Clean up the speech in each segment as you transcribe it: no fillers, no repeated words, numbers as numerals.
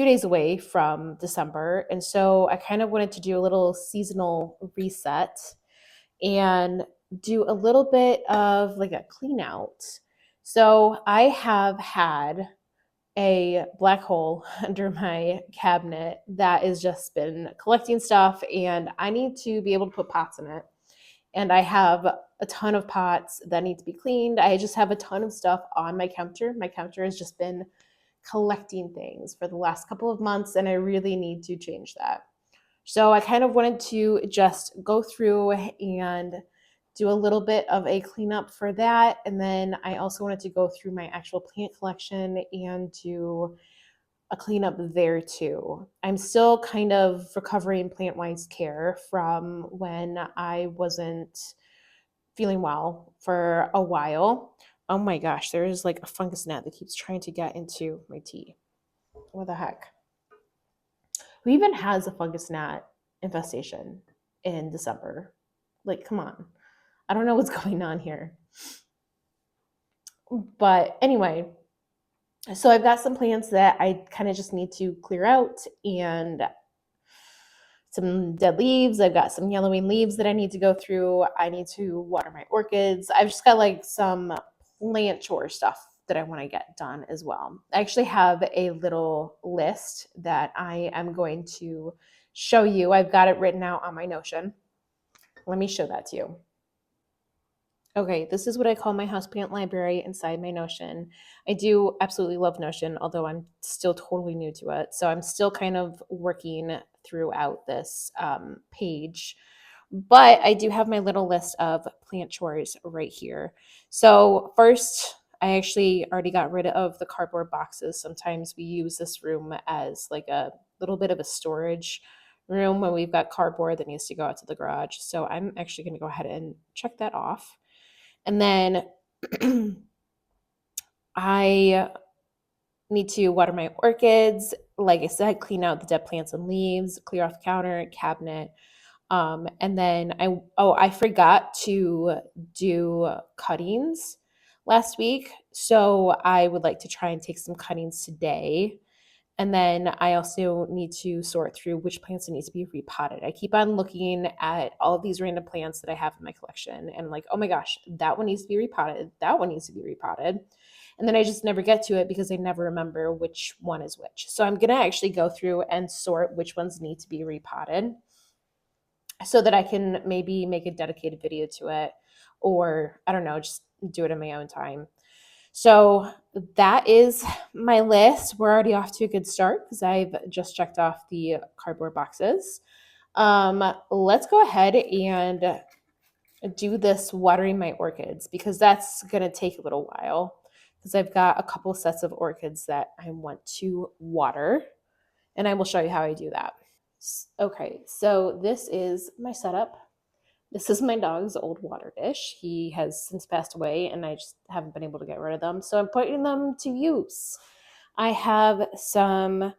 days away from December. And so I kind of wanted to do a little seasonal reset and do a little bit of like a clean out. So I have had a black hole under my cabinet that has just been collecting stuff, and I need to be able to put pots in it. And I have a ton of pots that need to be cleaned. I just have a ton of stuff on my counter. My counter has just been collecting things for the last couple of months, and I really need to change that. So I kind of wanted to just go through and do a little bit of a cleanup for that. And then I also wanted to go through my actual plant collection and do a cleanup there too. I'm still kind of recovering plant-wise care from when I wasn't feeling well for a while. Oh my gosh, there's like a fungus gnat that keeps trying to get into my tea. What the heck? Who even has a fungus gnat infestation in December? Like, come on. I don't know what's going on here. But anyway, so I've got some plants that I kind of just need to clear out, and some dead leaves. I've got some yellowing leaves that I need to go through. I need to water my orchids. I've just got like some plant chore stuff that I want to get done as well. I actually have a little list that I am going to show you. I've got it written out on my Notion. Let me show that to you. Okay, this is what I call my houseplant library inside my Notion. I do absolutely love Notion, although I'm still totally new to it. So I'm still kind of working throughout this page. But I do have my little list of plant chores right here. So first, I actually already got rid of the cardboard boxes. Sometimes we use this room as like a little bit of a storage room when we've got cardboard that needs to go out to the garage. So I'm actually going to go ahead and check that off. And then I need to water my orchids. Like I said, clean out the dead plants and leaves, clear off the counter, cabinet. And then I forgot to do cuttings last week. So I would like to try and take some cuttings today. And then I also need to sort through which plants need to be repotted. I keep on looking at all of these random plants that I have in my collection and like, oh my gosh, that one needs to be repotted. That one needs to be repotted. And then I just never get to it because I never remember which one is which. So I'm going to actually go through and sort which ones need to be repotted so that I can maybe make a dedicated video to it, or I don't know, just do it in my own time. So that is my list. We're already off to a good start because I've just checked off the cardboard boxes. Let's go ahead and do this watering my orchids, because that's going to take a little while because I've got a couple sets of orchids that I want to water, and I will show you how I do that. Okay, so this is my setup. This is my dog's old water dish. He has since passed away, and I just haven't been able to get rid of them. So I'm putting them to use. I have some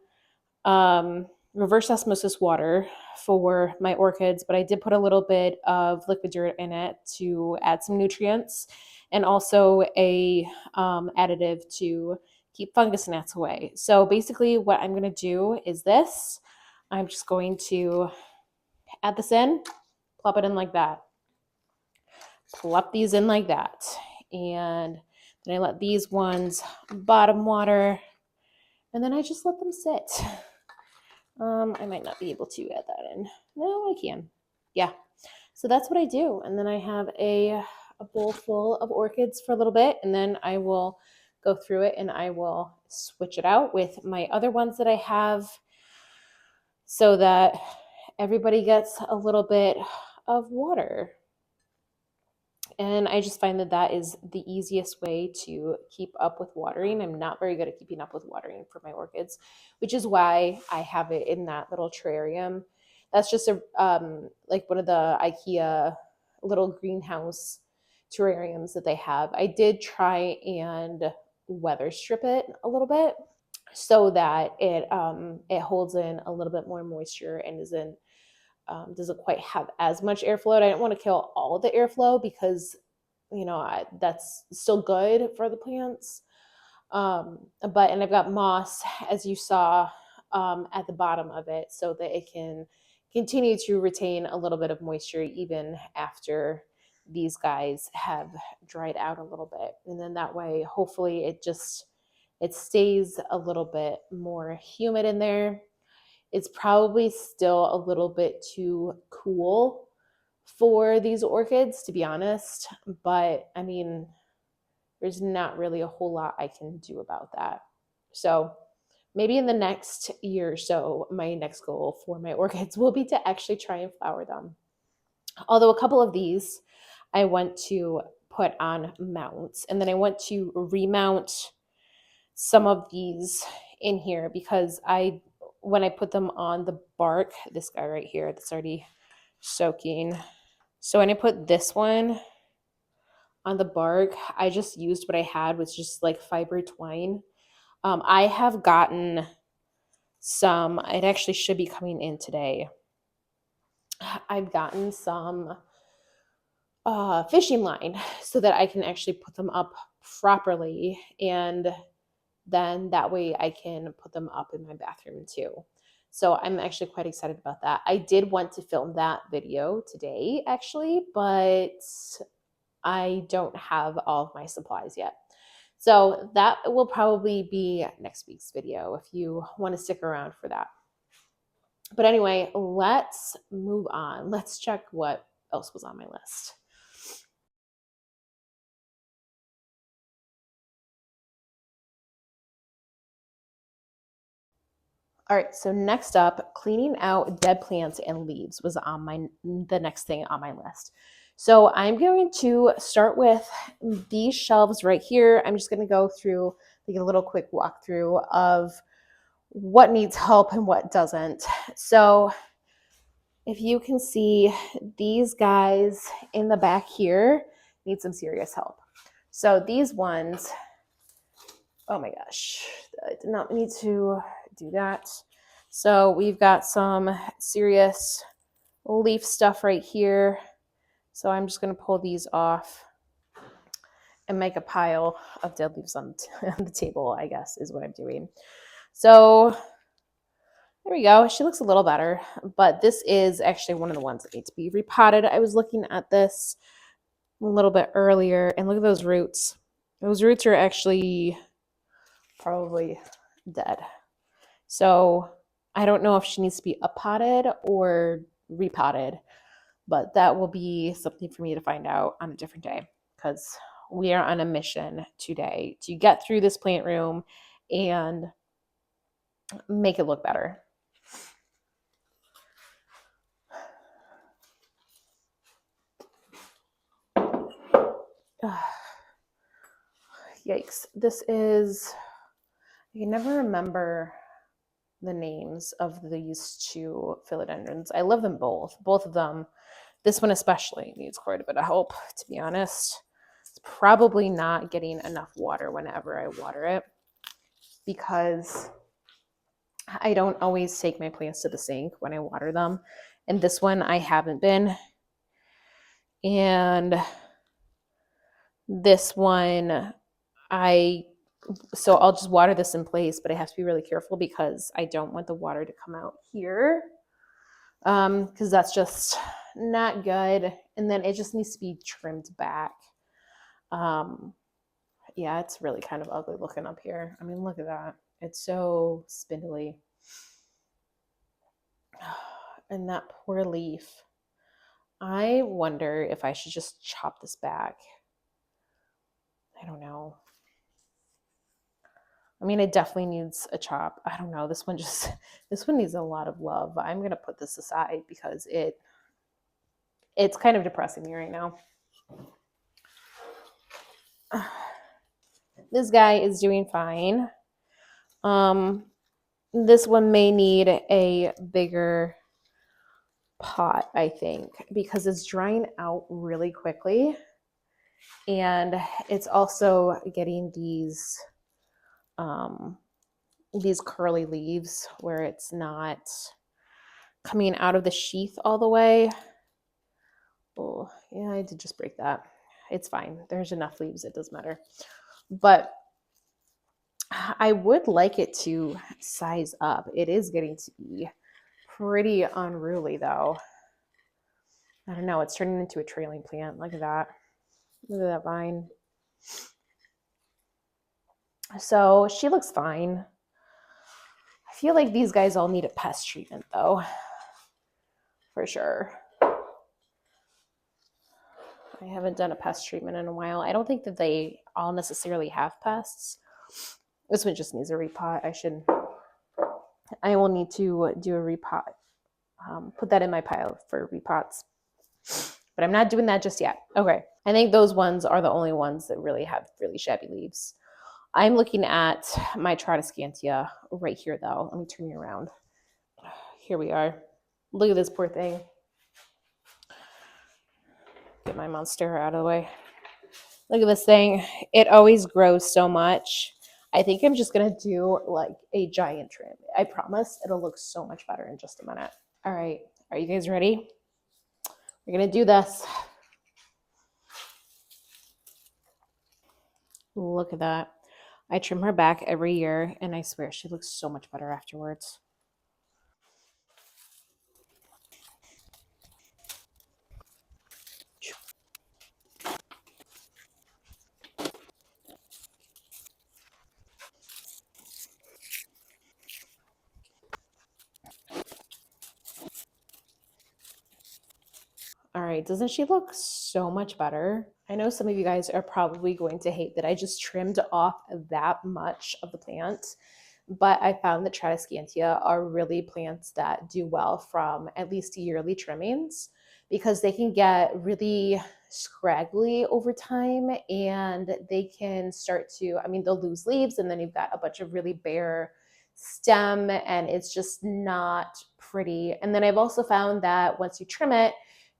reverse osmosis water for my orchids, but I did put a little bit of liquid dirt in it to add some nutrients, and also a additive to keep fungus gnats away. So basically what I'm going to do is this. I'm just going to add this in, plop it in like that. Plop these in like that. And then I let these ones bottom water, and then I just let them sit. I might not be able to add that in. No, I can. Yeah. So that's what I do. And then I have a bowl full of orchids for a little bit, and then I will go through it and I will switch it out with my other ones that I have so that everybody gets a little bit of water. And I just find that that is the easiest way to keep up with watering. I'm not very good at keeping up with watering for my orchids, which is why I have it in that little terrarium. That's just a like one of the IKEA little greenhouse terrariums that they have. I did try and weather strip it a little bit so that it holds in a little bit more moisture and doesn't quite have as much airflow. I didn't want to kill all of the airflow because, that's still good for the plants. And I've got moss, as you saw at the bottom of it so that it can continue to retain a little bit of moisture even after these guys have dried out a little bit. And then that way, hopefully it stays a little bit more humid in there. It's probably still a little bit too cool for these orchids, to be honest. But I mean, there's not really a whole lot I can do about that. So maybe in the next year or so, my next goal for my orchids will be to actually try and flower them. Although a couple of these I went to put on mounts, and then I went to remount some of these in here because when I put them on the bark, this guy right here that's already soaking. So when I put this one on the bark, I just used what I had, which just like fiber twine. I have gotten some, it actually should be coming in today. I've gotten some fishing line so that I can actually put them up properly, and then that way I can put them up in my bathroom too. So I'm actually quite excited about that. I did want to film that video today actually, but I don't have all of my supplies yet. So that will probably be next week's video if you want to stick around for that. But anyway, let's move on. Let's check what else was on my list. All right, so next up, cleaning out dead plants and leaves was on the next thing on my list. So I'm going to start with these shelves right here. I'm just going to go through like a little quick walkthrough of what needs help and what doesn't. So if you can see, these guys in the back here need some serious help. So these ones, oh my gosh, I did not need to do that. So we've got some serious leaf stuff right here. So I'm just going to pull these off and make a pile of dead leaves on the table, I guess, is what I'm doing. So there we go. She looks a little better, but this is actually one of the ones that need to be repotted. I was looking at this a little bit earlier, and look at those roots. Those roots are actually probably dead. So I don't know if she needs to be uppotted or repotted, but that will be something for me to find out on a different day because we are on a mission today to get through this plant room and make it look better. Yikes. This is, I can never remember the names of these two philodendrons. I love them both of them. This one especially needs quite a bit of help, to be honest. It's probably not getting enough water whenever I water it because I don't always take my plants to the sink when I water them. And this one I haven't been. And this one so I'll just water this in place, but I have to be really careful because I don't want the water to come out here because that's just not good. And then it just needs to be trimmed back. Yeah, it's really kind of ugly looking up here. I mean, look at that. It's so spindly. And that poor leaf. I wonder if I should just chop this back. I don't know. I mean, it definitely needs a chop. I don't know. This one needs a lot of love. I'm going to put this aside because it's kind of depressing me right now. This guy is doing fine. This one may need a bigger pot, I think, because it's drying out really quickly. And it's also getting these curly leaves where it's not coming out of the sheath all the way. Oh, yeah, I did just break that. It's fine. There's enough leaves. It doesn't matter. But I would like it to size up. It is getting to be pretty unruly though. I don't know. It's turning into a trailing plant. Look at that. Look at that vine. So she looks fine. I feel like these guys all need a pest treatment though, for sure. I haven't done a pest treatment in a while. I don't think that they all necessarily have pests. This one just needs a repot. I will need to do a repot. Put that in my pile for repots. But I'm not doing that just yet. Okay. I think those ones are the only ones that really have really shabby leaves. I'm looking at my Tradescantia right here though. Let me turn you around. Here we are. Look at this poor thing. Get my monstera out of the way. Look at this thing. It always grows so much. I think I'm just going to do like a giant trim. I promise it'll look so much better in just a minute. All right. Are you guys ready? We're going to do this. Look at that. I trim her back every year, and I swear she looks so much better afterwards. All right, doesn't she look so much better? I know some of you guys are probably going to hate that I just trimmed off that much of the plant, but I found that Tradescantia are really plants that do well from at least yearly trimmings because they can get really scraggly over time and they can start to, I mean, they'll lose leaves and then you've got a bunch of really bare stem and it's just not pretty. And then I've also found that once you trim it,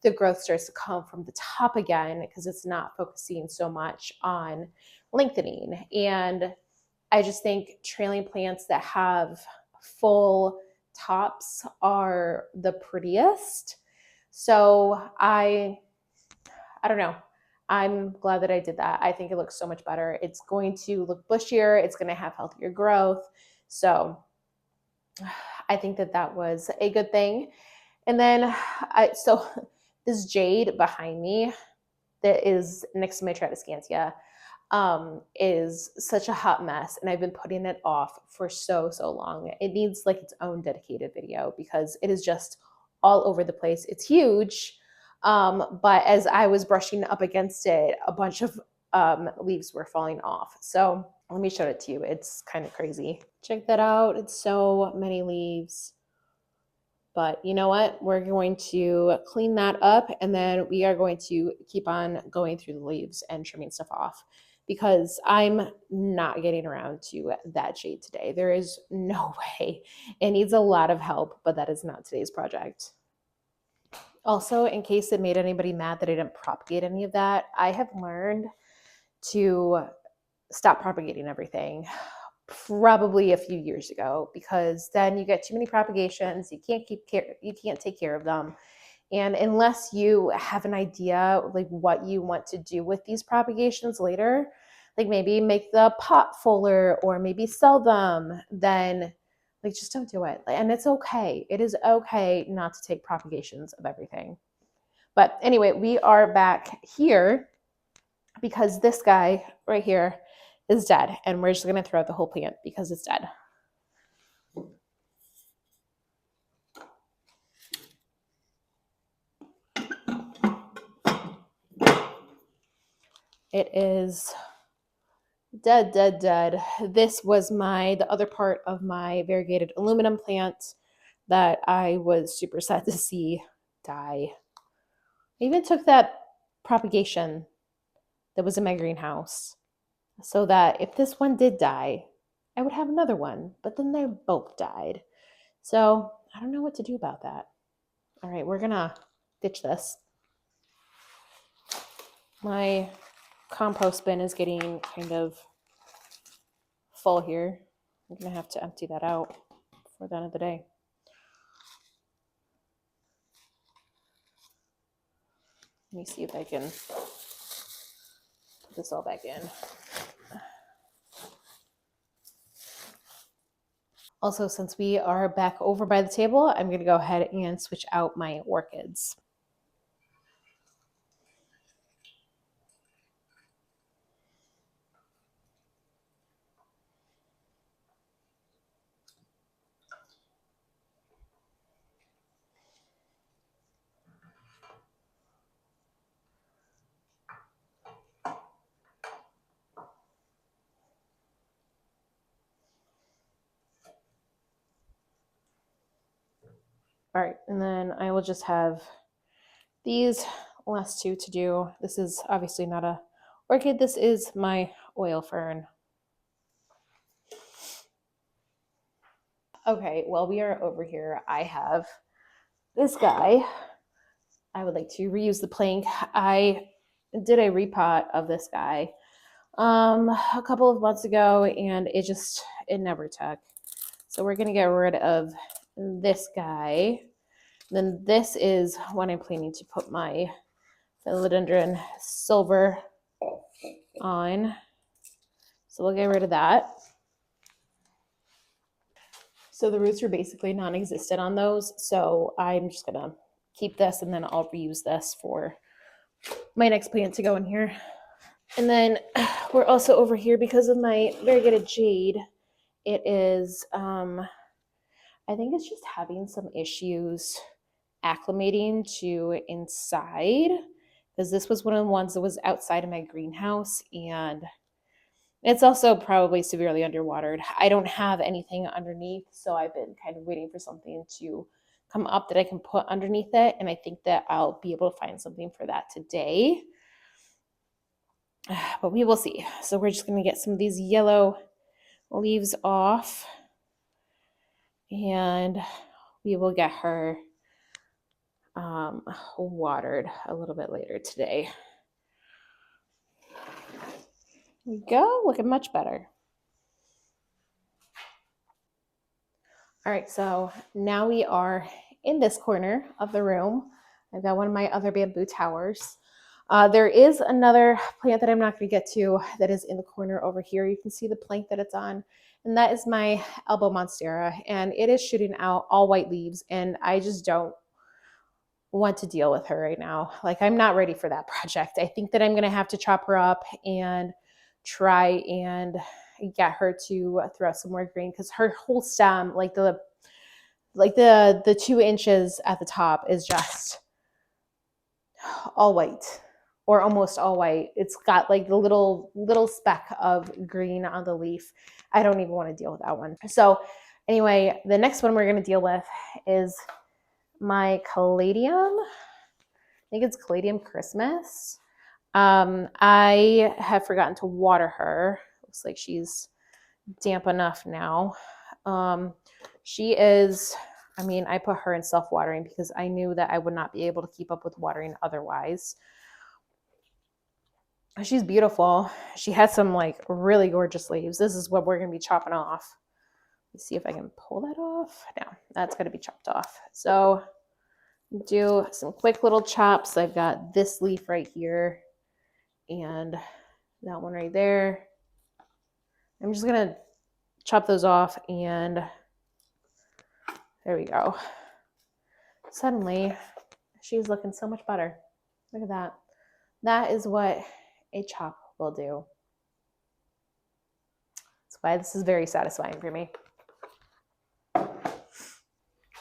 the growth starts to come from the top again because it's not focusing so much on lengthening. And I just think trailing plants that have full tops are the prettiest. So I don't know. I'm glad that I did that. I think it looks so much better. It's going to look bushier. It's going to have healthier growth. So I think that that was a good thing. And then so this jade behind me that is next to my Tradescantia is such a hot mess, and I've been putting it off for so long. It needs like its own dedicated video because it is just all over the place. It's huge, but as I was brushing up against it, a bunch of leaves were falling off. So let me show it to you. It's kind of crazy. Check that out. It's so many leaves. But you know what? We're going to clean that up and then we are going to keep on going through the leaves and trimming stuff off because I'm not getting around to that shade today. There is no way. It needs a lot of help, but that is not today's project. Also, in case it made anybody mad that I didn't propagate any of that, I have learned to stop propagating everything probably a few years ago because then you get too many propagations, you can't take care of them, and unless you have an idea like what you want to do with these propagations later, like maybe make the pot fuller or maybe sell them, then like just don't do it. And it's okay, it is okay not to take propagations of everything. But anyway, we are back here because this guy right here is dead and we're just going to throw out the whole plant because it's dead. It is dead. This was the other part of my variegated aluminum plant that I was super sad to see die. I even took that propagation that was in my greenhouse so that if this one did die, I would have another one, but then they both died. So I don't know what to do about that. All right, we're gonna ditch this. My compost bin is getting kind of full here. I'm gonna have to empty that out before the end of the day. Let me see if I can put this all back in. Also, since we are back over by the table, I'm going to go ahead and switch out my orchids. All right, and then I will just have these last two to do. This is obviously not a orchid. This is my oil fern. Okay, while we are over here, I have this guy. I would like to reuse the plank. I did a repot of this guy a couple of months ago, and it never took. So we're gonna get rid of this guy. Then this is what I'm planning to put my philodendron silver on. So we'll get rid of that. So the roots are basically non-existent on those. So I'm just gonna keep this, and then I'll reuse this for my next plant to go in here. And then we're also over here because of my variegated jade. It is, I think it's just having some issues acclimating to inside, because this was one of the ones that was outside of my greenhouse, and it's also probably severely underwatered. I don't have anything underneath, so I've been kind of waiting for something to come up that I can put underneath it, and I think that I'll be able to find something for that today. But we will see. So we're just going to get some of these yellow leaves off, and we will get her watered a little bit later today. There we go, looking much better. All right, so now we are in this corner of the room. I've got one of my other bamboo towers. There is another plant that I'm not going to get to that is in the corner over here. You can see the plank that it's on, and that is my elbow monstera, and it is shooting out all white leaves, and I just don't want to deal with her right now. Like, I'm not ready for that project. I think that I'm going to have to chop her up and try and get her to throw out some more green, because her whole stem, like the 2 inches at the top, is just all white, or almost all white. It's got like the little speck of green on the leaf. I don't even want to deal with that one. So anyway, the next one we're going to deal with is my caladium. I think it's Caladium Christmas. I have forgotten to water her. Looks like she's damp enough now. She is, I mean, I put her in self-watering because I knew that I would not be able to keep up with watering otherwise. She's beautiful. She has some like really gorgeous leaves. This is what we're going to be chopping off. Let's see if I can pull that off. No, that's going to be chopped off. So do some quick little chops. I've got this leaf right here and that one right there. I'm just going to chop those off, and there we go. Suddenly, she's looking so much better. Look at that. That is what a chop will do. That's why this is very satisfying for me.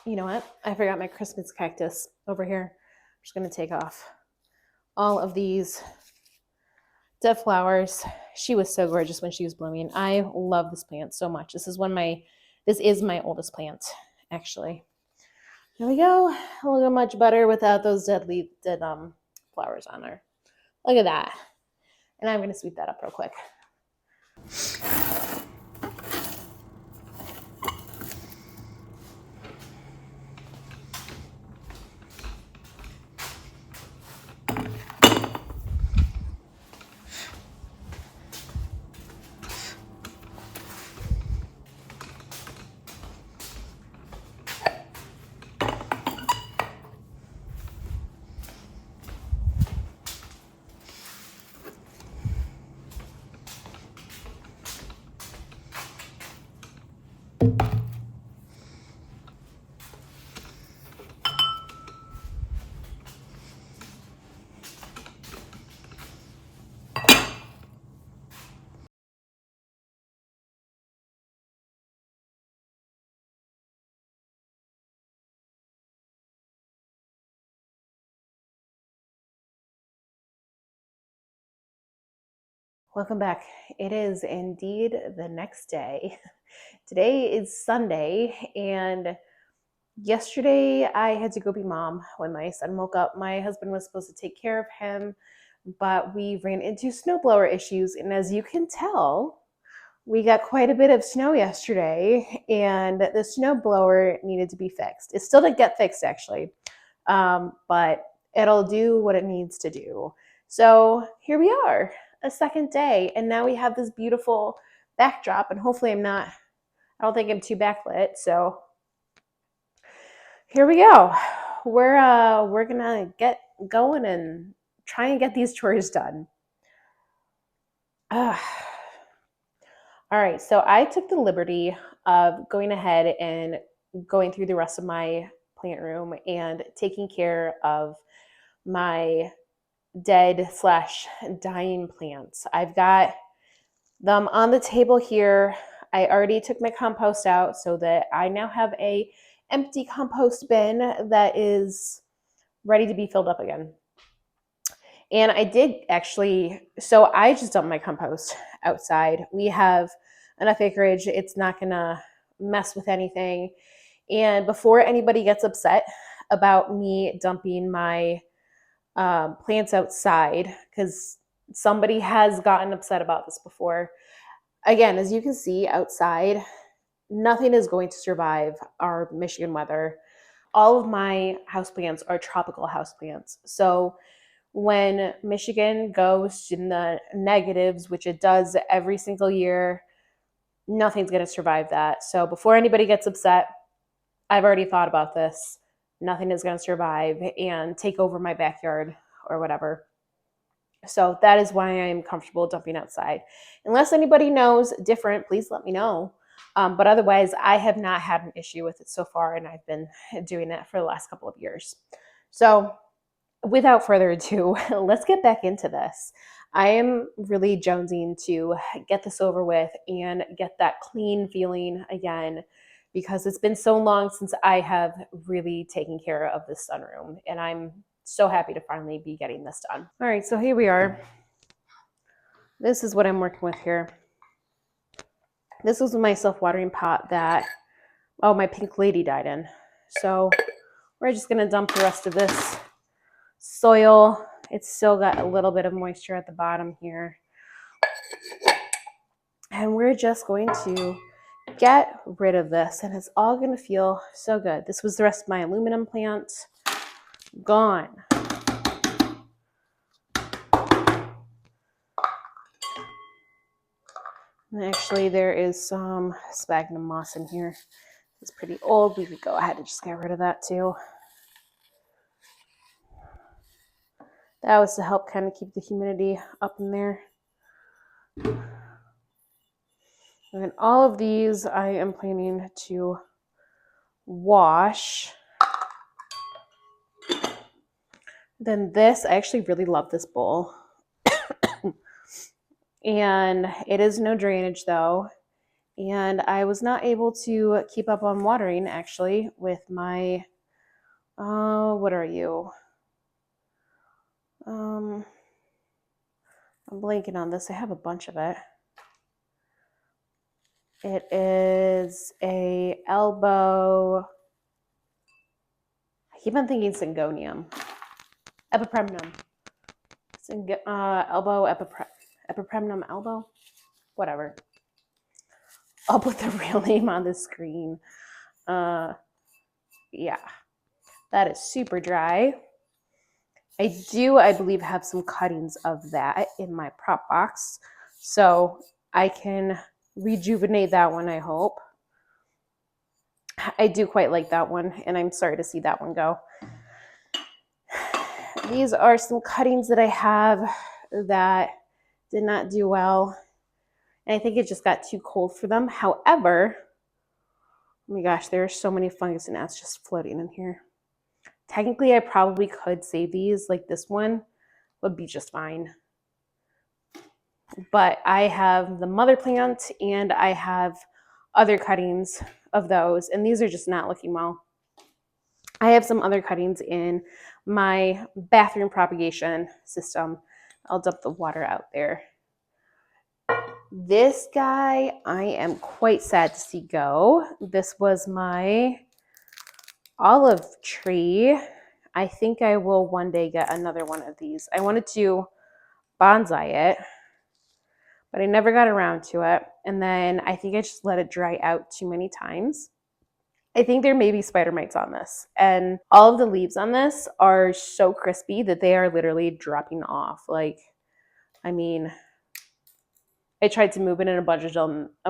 You know what? I forgot my Christmas cactus over here. I'm just going to take off all of these dead flowers. She was so gorgeous when she was blooming. I love this plant so much. This is my oldest plant, actually. There we go. Looking much better without those dead flowers on her. Look at that. And I'm going to sweep that up real quick. Welcome back. It is indeed the next day. Today is Sunday, and yesterday I had to go be mom when my son woke up. My husband was supposed to take care of him, but we ran into snowblower issues, and as you can tell, we got quite a bit of snow yesterday, and the snowblower needed to be fixed. It still didn't get fixed, actually, but it'll do what it needs to do. So here we are, a second day, and now we have this beautiful backdrop, and hopefully I don't think I'm too backlit, so here we go. We're gonna get going and try and get these chores done. All right, so I took the liberty of going ahead and going through the rest of my plant room and taking care of my dead slash dying plants. I've got them on the table here. I already took my compost out so that I now have a empty compost bin that is ready to be filled up again. And I did actually, so I just dumped my compost outside. We have enough acreage, it's not gonna mess with anything. And before anybody gets upset about me dumping my plants outside, because somebody has gotten upset about this before. Again, as you can see outside, nothing is going to survive our Michigan weather. All of my houseplants are tropical houseplants. So when Michigan goes in the negatives, which it does every single year, nothing's going to survive that. So before anybody gets upset, I've already thought about this. Nothing is going to survive and take over my backyard or whatever. So that is why I'm comfortable dumping outside. Unless anybody knows different, please let me know. But otherwise, I have not had an issue with it so far, and I've been doing it for the last couple of years. So without further ado, let's get back into this. I am really jonesing to get this over with and get that clean feeling again, because it's been so long since I have really taken care of this sunroom, and I'm so happy to finally be getting this done. All right, so here we are. This is what I'm working with here. This was my self-watering pot that, my pink lady died in. So we're just gonna dump the rest of this soil. It's still got a little bit of moisture at the bottom here. And we're just going to get rid of this, and it's all gonna feel so good. This was the rest of my aluminum plant. Gone. And actually, there is some sphagnum moss in here. It's pretty old. We could go ahead and just get rid of that too. That was to help kind of keep the humidity up in there. And then all of these I am planning to wash. Then this, I actually really love this bowl. And it is no drainage though. And I was not able to keep up on watering actually with my, what are you? I'm blanking on this. I have a bunch of it. It is a elbow. I keep on thinking syngonium. Epipremnum. Elbow, epipremnum elbow? Whatever. I'll put the real name on the screen. Yeah. That is super dry. I believe, have some cuttings of that in my prop box. So I can rejuvenate that one, I hope. I do quite like that one, and I'm sorry to see that one go. These are some cuttings that I have that did not do well. And I think it just got too cold for them. However, oh my gosh, there are so many fungus and gnats just floating in here. Technically, I probably could save these, like this one would be just fine. But I have the mother plant and I have other cuttings of those, and these are just not looking well. I have some other cuttings in my bathroom propagation system. I'll dump the water out there. This guy, I am quite sad to see go. This was my olive tree. I think I will one day get another one of these. I wanted to bonsai it, but I never got around to it. And then I think I just let it dry out too many times. I think there may be spider mites on this. And all of the leaves on this are so crispy that they are literally dropping off. Like, I mean, I tried to move it and a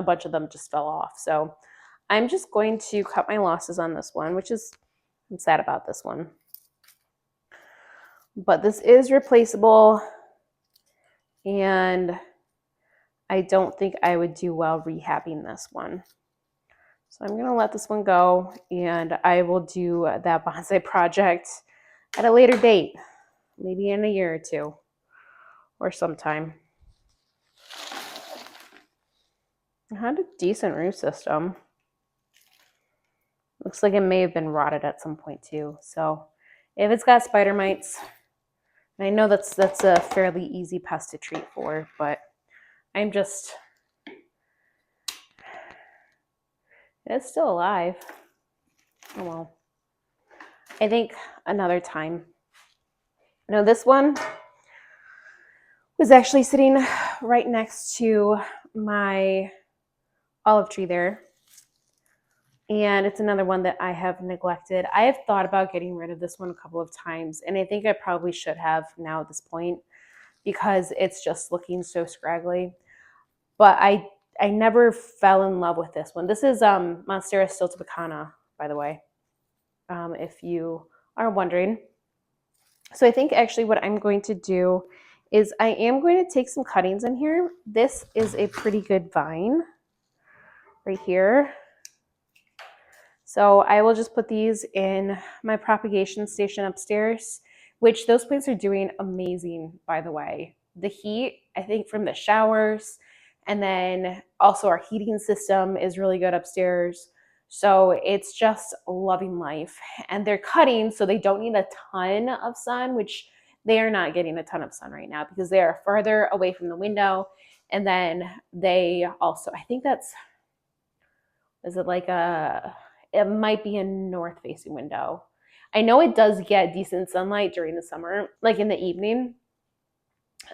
bunch of them just fell off. So I'm just going to cut my losses on this one, which is, I'm sad about this one. But this is replaceable, and I don't think I would do well rehabbing this one. So I'm gonna let this one go, and I will do that bonsai project at a later date, maybe in a year or two, or sometime. I had a decent root system. Looks like it may have been rotted at some point too. So if it's got spider mites, I know that's a fairly easy pest to treat for, but I'm just, it's still alive. Oh well. I think another time. No, this one was actually sitting right next to my olive tree there. And it's another one that I have neglected. I have thought about getting rid of this one a couple of times, and I think I probably should have now at this point because it's just looking so scraggly. But I never fell in love with this one. This is Monstera stiltopicana, by the way, if you are wondering. So I think actually what I'm going to do is I am going to take some cuttings in here. This is a pretty good vine right here. So I will just put these in my propagation station upstairs, which those plants are doing amazing, by the way. The heat, I think from the showers, and then also our heating system is really good upstairs. So it's just loving life. And they're cutting, so they don't need a ton of sun, which they are not getting a ton of sun right now because they are further away from the window. And then they also, I think that's, is it like it might be a north facing window. I know it does get decent sunlight during the summer, like in the evening,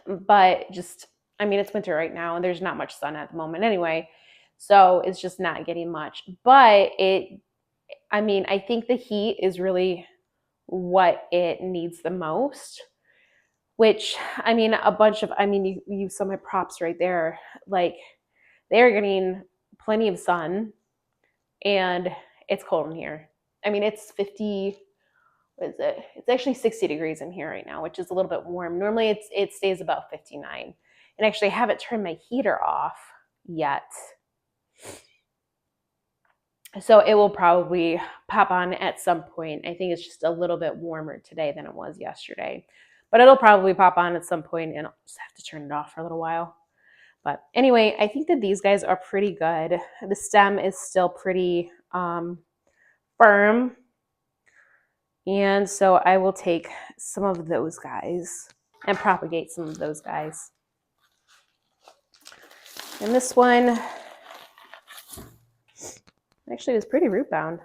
but just, I mean, it's winter right now and there's not much sun at the moment anyway. So it's just not getting much. But I mean, I think the heat is really what it needs the most, which, I mean, you saw my props right there. Like, they're getting plenty of sun and it's cold in here. I mean, it's 50, what is it? It's actually 60 degrees in here right now, which is a little bit warm. Normally it stays about 59. And actually I haven't turned my heater off yet. So it will probably pop on at some point. I think it's just a little bit warmer today than it was yesterday. But it'll probably pop on at some point and I'll just have to turn it off for a little while. But anyway, I think that these guys are pretty good. The stem is still pretty firm. And so I will take some of those guys and propagate some of those guys. And this one actually was pretty root bound.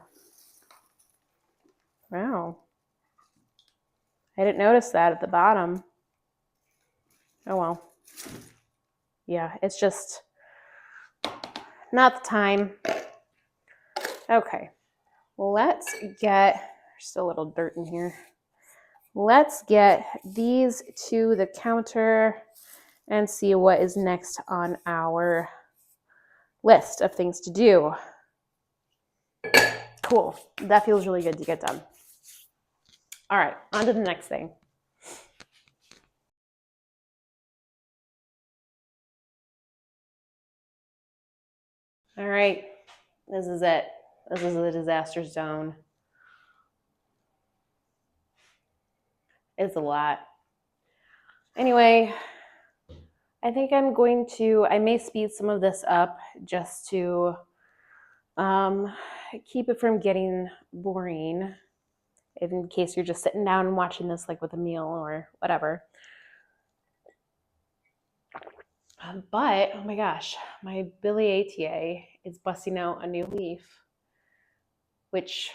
Wow. I didn't notice that at the bottom. Oh well. Yeah, it's just not the time. Okay, let's get, there's still a little dirt in here. Let's get these to the counter and see what is next on our list of things to do. Cool, that feels really good to get done. All right, on to the next thing. All right, this is it. This is the disaster zone. It's a lot. Anyway, I think I'm going to, I may speed some of this up just to keep it from getting boring, in case you're just sitting down and watching this like with a meal or whatever. But oh my gosh, my Billy ATA is busting out a new leaf, which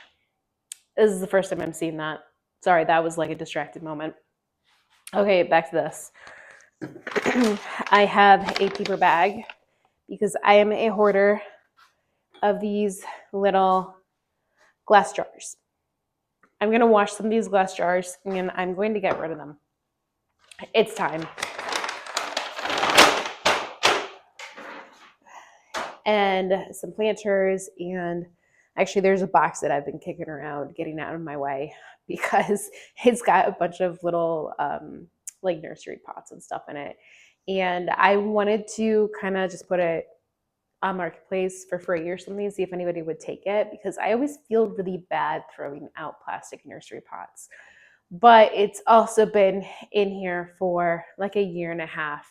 is the first time I'm seeing that. Sorry, that was like a distracted moment. Okay, back to this. I have a paper bag because I am a hoarder of these little glass jars. I'm going to wash some of these glass jars and I'm going to get rid of them. It's time. And some planters, and actually there's a box that I've been kicking around getting out of my way because it's got a bunch of little like nursery pots and stuff in it. And I wanted to kind of just put it on Marketplace for free or something, see if anybody would take it, because I always feel really bad throwing out plastic nursery pots. But it's also been in here for like a year and a half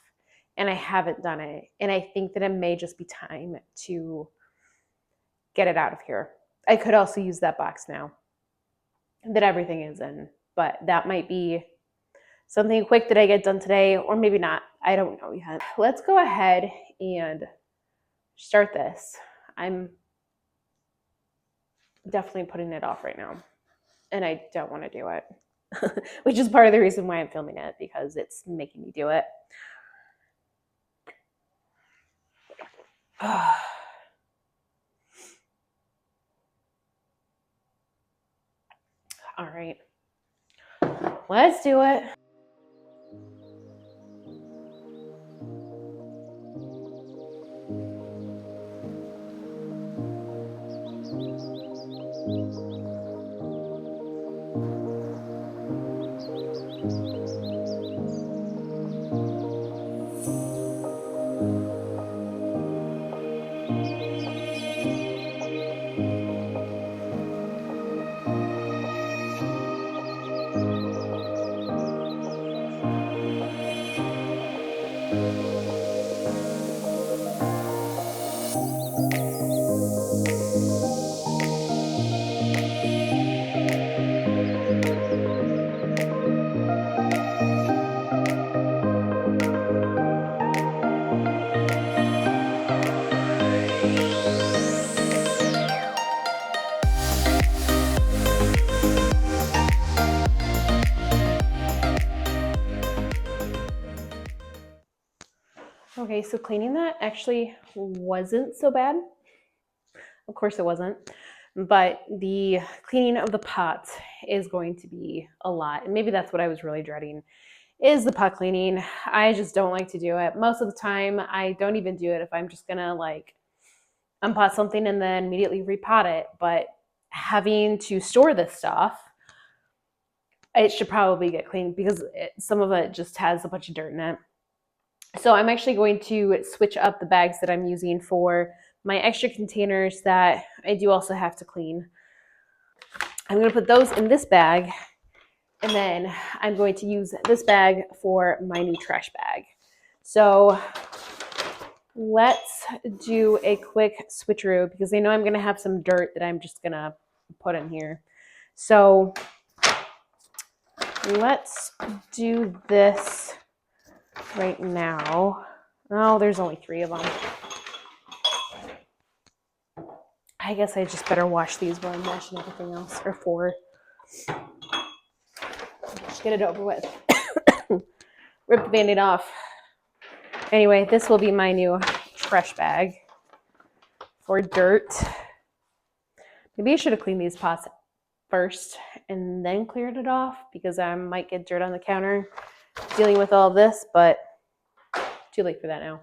and I haven't done it. And I think that it may just be time to get it out of here. I could also use that box now that everything is in, but that might be something quick that I get done today, or maybe not. I don't know yet. Let's go ahead and start this. I'm definitely putting it off right now, and I don't want to do it, which is part of the reason why I'm filming it, because it's making me do it. All right, let's do it. Okay, so cleaning that actually wasn't so bad. Of course it wasn't, but the cleaning of the pots is going to be a lot. And maybe that's what I was really dreading, is the pot cleaning. I just don't like to do it. Most of the time, I don't even do it if I'm just gonna like unpot something and then immediately repot it. But having to store this stuff, it should probably get cleaned because some of it just has a bunch of dirt in it. So I'm actually going to switch up the bags that I'm using for my extra containers that I do also have to clean. I'm going to put those in this bag, and then I'm going to use this bag for my new trash bag. So let's do a quick switcheroo because I know I'm going to have some dirt that I'm just going to put in here. So let's do this right now. Oh, there's only 3 of them. I guess I just better wash these while I'm washing everything else, or 4. Just get it over with. Rip the Band-Aid off. Anyway, this will be my new trash bag for dirt. Maybe I should have cleaned these pots first and then cleared it off because I might get dirt on the counter dealing with all this, but too late for that now.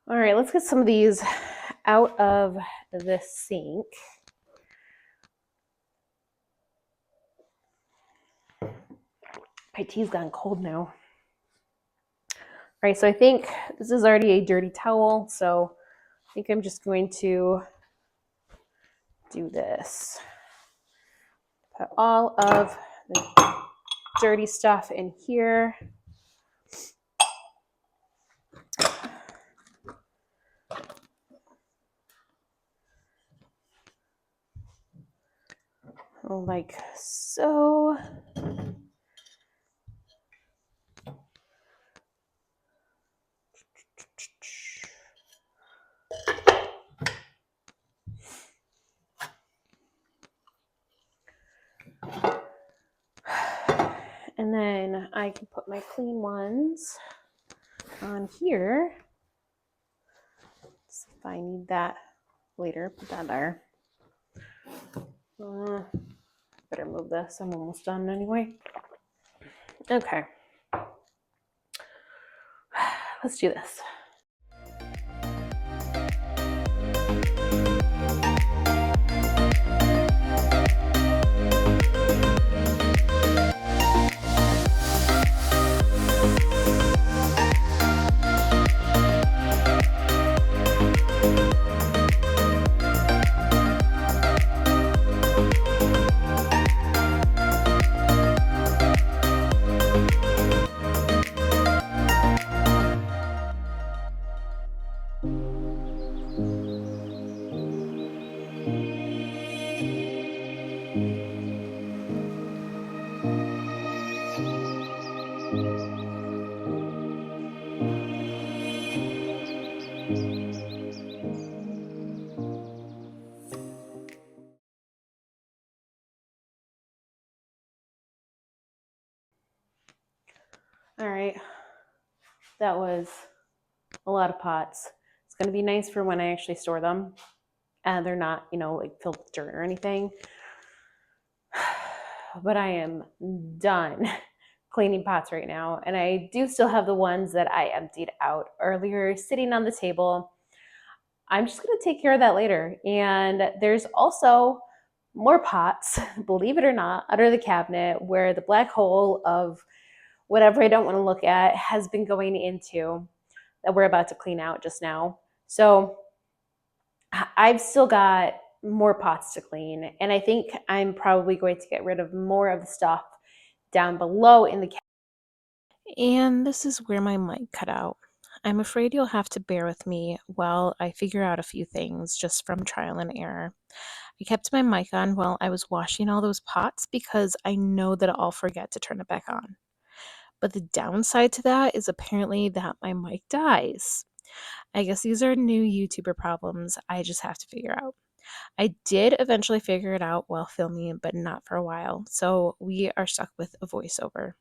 All right, let's get some of these out of the sink. My tea's gone cold now. All right, so I think this is already a dirty towel, so I think I'm just going to do this. Put all of the dirty stuff in here. Like so. And then I can put my clean ones on here. Let's see if I need that later. Put that there. Better move this. I'm almost done anyway. Okay. Let's do this. All right, that was a lot of pots. It's going to be nice for when I actually store them and they're not, like filled with dirt or anything. But I am done cleaning pots right now. And I do still have the ones that I emptied out earlier sitting on the table. I'm just going to take care of that later. And there's also more pots, believe it or not, under the cabinet where the black hole of whatever I don't want to look at has been going into that we're about to clean out just now. So I've still got more pots to clean, and I think I'm probably going to get rid of more of the stuff down below in the cabinet. And this is where my mic cut out. I'm afraid you'll have to bear with me while I figure out a few things just from trial and error. I kept my mic on while I was washing all those pots because I know that I'll forget to turn it back on. But the downside to that is apparently that my mic dies. I guess these are new YouTuber problems I just have to figure out. I did eventually figure it out while filming, but not for a while, so we are stuck with a voiceover.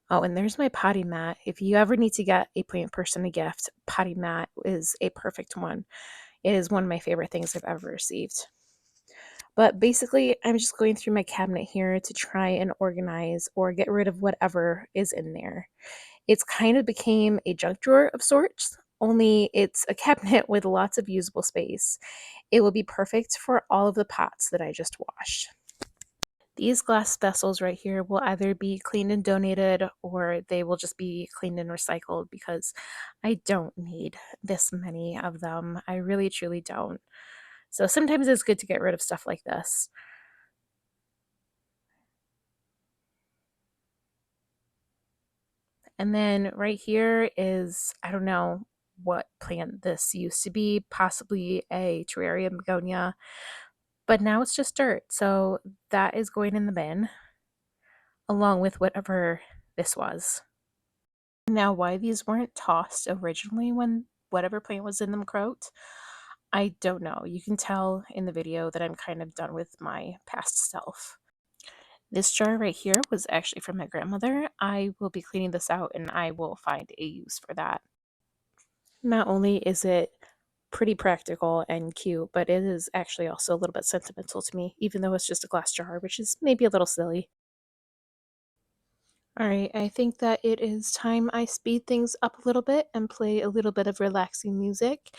Oh, and there's my potty mat. If you ever need to get a plant person a gift, potty mat is a perfect one. It is one of my favorite things I've ever received. But basically, I'm just going through my cabinet here to try and organize or get rid of whatever is in there. It's kind of became a junk drawer of sorts, only it's a cabinet with lots of usable space. It will be perfect for all of the pots that I just washed. These glass vessels right here will either be cleaned and donated or they will just be cleaned and recycled because I don't need this many of them. I really truly don't. So sometimes it's good to get rid of stuff like this. And then right here is, I don't know what plant this used to be, possibly a terrarium begonia, but now it's just dirt. So that is going in the bin along with whatever this was. Now, why these weren't tossed originally when whatever plant was in them croaked, I don't know. You can tell in the video that I'm kind of done with my past self. This jar right here was actually from my grandmother. I will be cleaning this out and I will find a use for that. Not only is it pretty practical and cute, but it is actually also a little bit sentimental to me, even though it's just a glass jar, which is maybe a little silly. All right, I think that it is time I speed things up a little bit and play a little bit of relaxing music,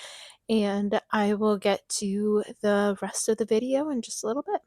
and I will get to the rest of the video in just a little bit.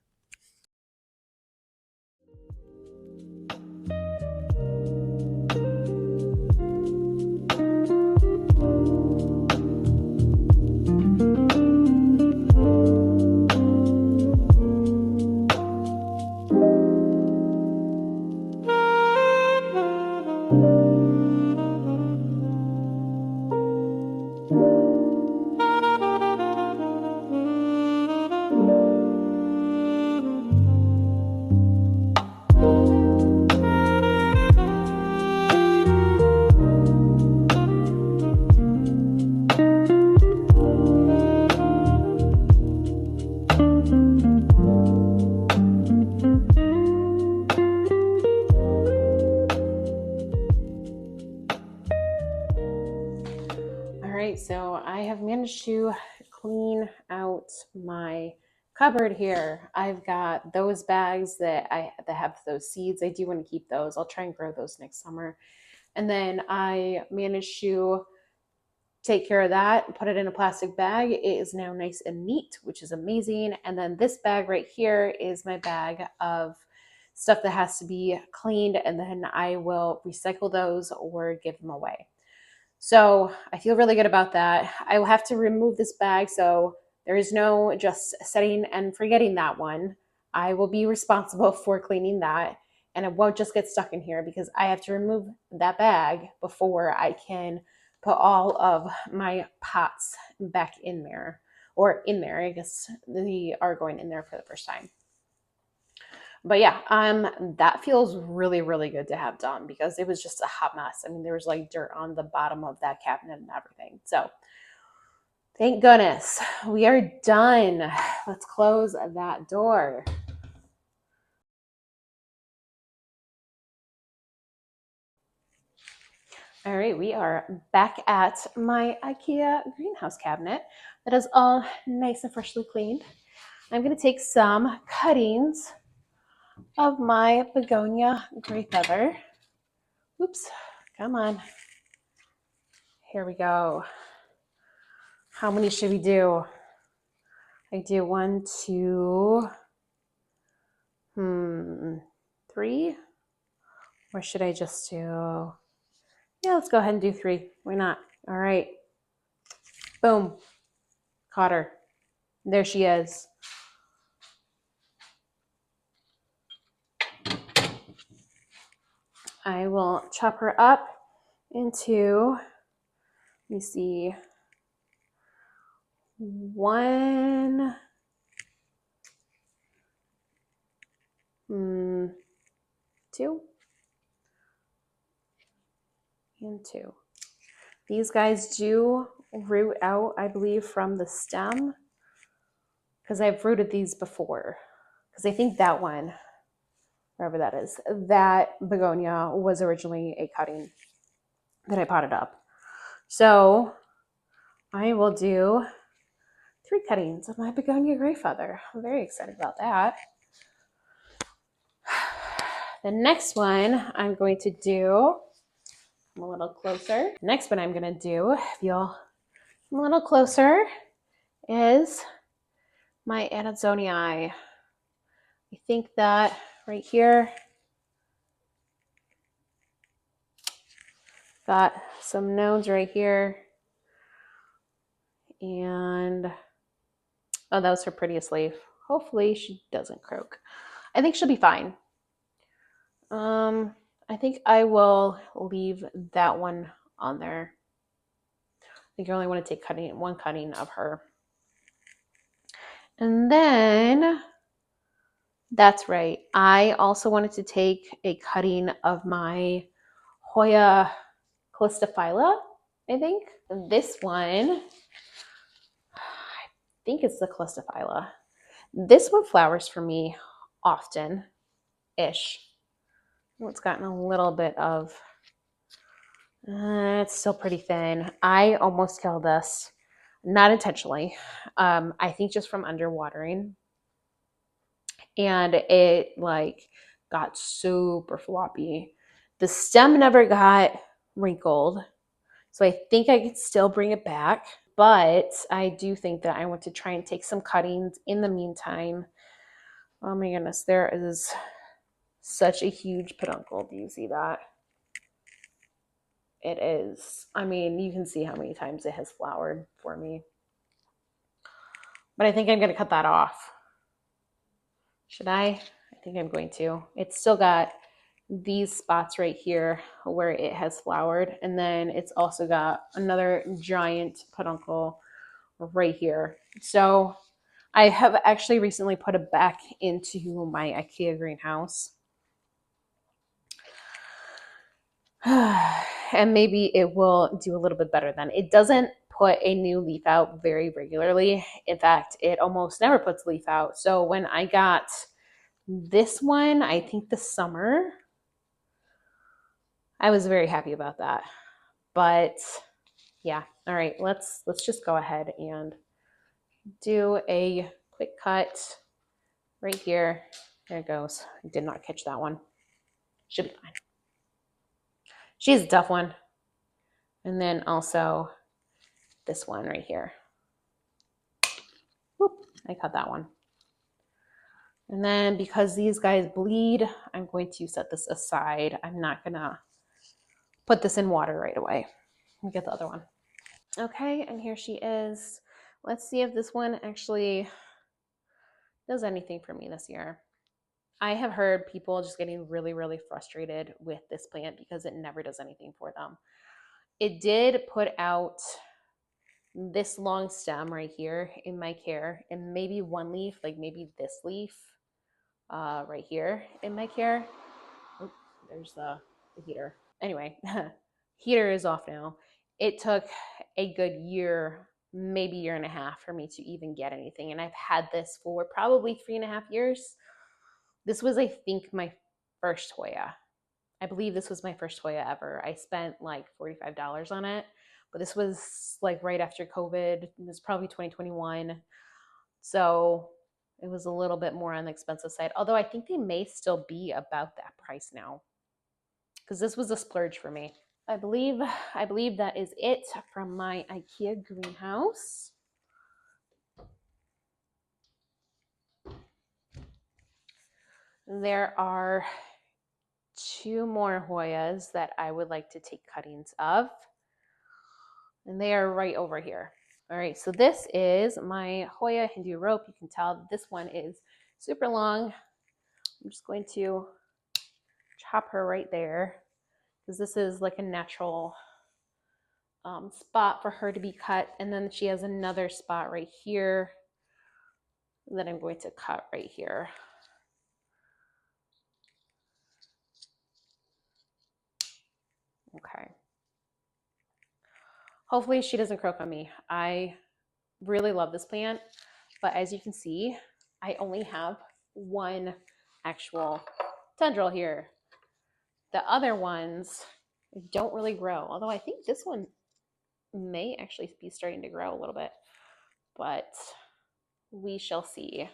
have managed to clean out my cupboard here. I've got those bags that have those seeds. I do want to keep those. I'll try and grow those next summer. And then I managed to take care of that, put it in a plastic bag. It is now nice and neat, which is amazing. And then this bag right here is my bag of stuff that has to be cleaned, and then I will recycle those or give them away. So I feel really good about that. I will have to remove this bag, so there is no just setting and forgetting that one. I will be responsible for cleaning that, and it won't just get stuck in here because I have to remove that bag before I can put all of my pots back in there, or in there. I guess they are going in there for the first time. But yeah, that feels really, really good to have done because it was just a hot mess. I mean, there was like dirt on the bottom of that cabinet and everything. So thank goodness we are done. Let's close that door. All right, we are back at my IKEA greenhouse cabinet that is all nice and freshly cleaned. I'm going to take some cuttings of my begonia gray feather. Oops, come on. Here we go. How many should we do? I do 1, 2, 3. Or should I just do, yeah, let's go ahead and do 3. Why not? All right. Boom. Caught her. There she is. I will chop her up into, let me see, 1, 2, and 2. These guys do root out, I believe, from the stem because I've rooted these before. Because I think that one, wherever that is, that begonia was originally a cutting that I potted up. So I will do 3 cuttings of my begonia gray feather. I'm very excited about that. The next one I'm going to do, I'm a little closer. Next one I'm going to do, if you'll come a little closer, is my Adanzonii. I think that right here, got some nodes right here. And, oh, that was her prettiest leaf. Hopefully she doesn't croak. I think she'll be fine. I think I will leave that one on there. I think I only want to take one cutting of her. And then, that's right, I also wanted to take a cutting of my Hoya calistophylla, I think. This one, I think it's the calistophylla. This one flowers for me often-ish. It's gotten a little bit of, it's still pretty thin. I almost killed this, not intentionally. I think just from underwatering. And it like got super floppy. The stem never got wrinkled. So I think I could still bring it back. But I do think that I want to try and take some cuttings in the meantime. Oh my goodness, there is such a huge peduncle. Do you see that? It is. I mean, you can see how many times it has flowered for me. But I think I'm going to cut that off. Should I? I think I'm going to. It's still got these spots right here where it has flowered. And then it's also got another giant peduncle right here. So I have actually recently put it back into my IKEA greenhouse. And maybe it will do a little bit better then. It doesn't put a new leaf out very regularly. In fact, it almost never puts leaf out. So when I got this one, I think this summer, I was very happy about that. But Yeah. All right. Let's just go ahead and do a quick cut right here. There it goes. I did not catch that one. Should be fine. She's a tough one. And then also this one right here. Whoop, I cut that one. And then because these guys bleed, I'm going to set this aside. I'm not gonna put this in water right away. Let me get the other one. Okay, and here she is. Let's see if this one actually does anything for me this year. I have heard people just getting really, really frustrated with this plant because it never does anything for them. It did put out this long stem right here in my care, and maybe one leaf, like maybe this leaf right here in my care. Oh, there's the heater. Anyway, heater is off now. It took a good year, maybe year and a half for me to even get anything. And I've had this for probably 3.5 years. This was, I think, my first Hoya. I believe this was my first Hoya ever. I spent like $45 on it, but this was like right after COVID. It was probably 2021. So it was a little bit more on the expensive side, although I think they may still be about that price now because this was a splurge for me. I believe that is it from my IKEA greenhouse. There are 2 more Hoyas that I would like to take cuttings of, and they are right over here. All right, so this is my Hoya Hindu rope. You can tell this one is super long. I'm just going to chop her right there because this is like a natural spot for her to be cut. And then she has another spot right here that I'm going to cut right here. Okay. Hopefully she doesn't croak on me. I really love this plant, but as you can see, I only have one actual tendril here. The other ones don't really grow, although I think this one may actually be starting to grow a little bit, but we shall see.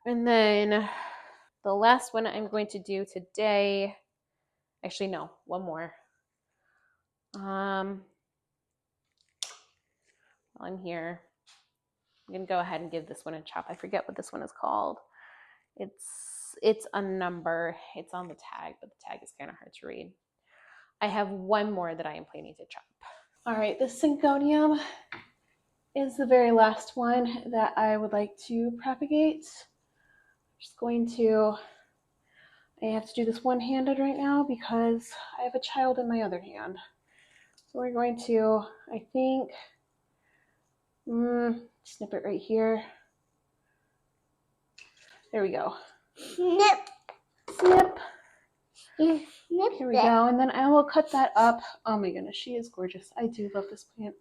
And then the last one I'm going to do today, actually no, one more. While I'm here, I'm gonna go ahead and give this one a chop. I forget what this one is called. It's a number. It's on the tag, but the tag is kind of hard to read. I have one more that I am planning to chop. All right, this syngonium is the very last one that I would like to propagate. I'm just going to, I have to do this one-handed right now because I have a child in my other hand. So we're going to, I think, snip it right here. There we go. Snip. Snip. Here we go. And then I will cut that up. Oh my goodness, she is gorgeous. I do love this plant.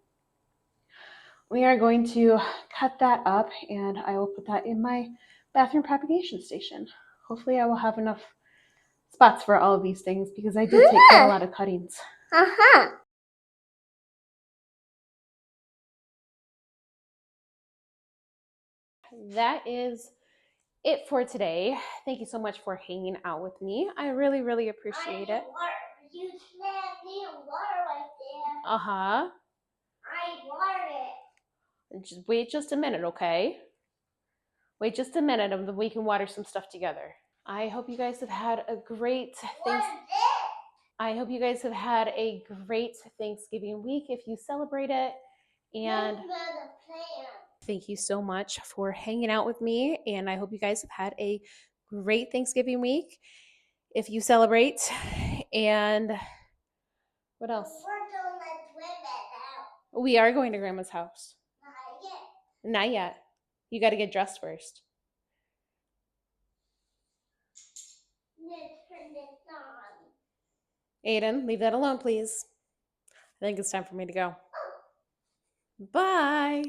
We are going to cut that up and I will put that in my bathroom propagation station. Hopefully I will have enough spots for all of these things because I did take quite a lot of cuttings. That is it for today. Thank you so much for hanging out with me. I really, really appreciate it. You need water right there. Uh-huh. I watered it. Just wait just a minute, okay? Wait just a minute and then we can water some stuff together. I hope you guys have had a great Thanksgiving week if you celebrate it. And thank you so much for hanging out with me. And I hope you guys have had a great Thanksgiving week if you celebrate. And what else? We are going to Grandma's house. Not yet. You got to get dressed first. Aiden, leave that alone, please. I think it's time for me to go. Bye.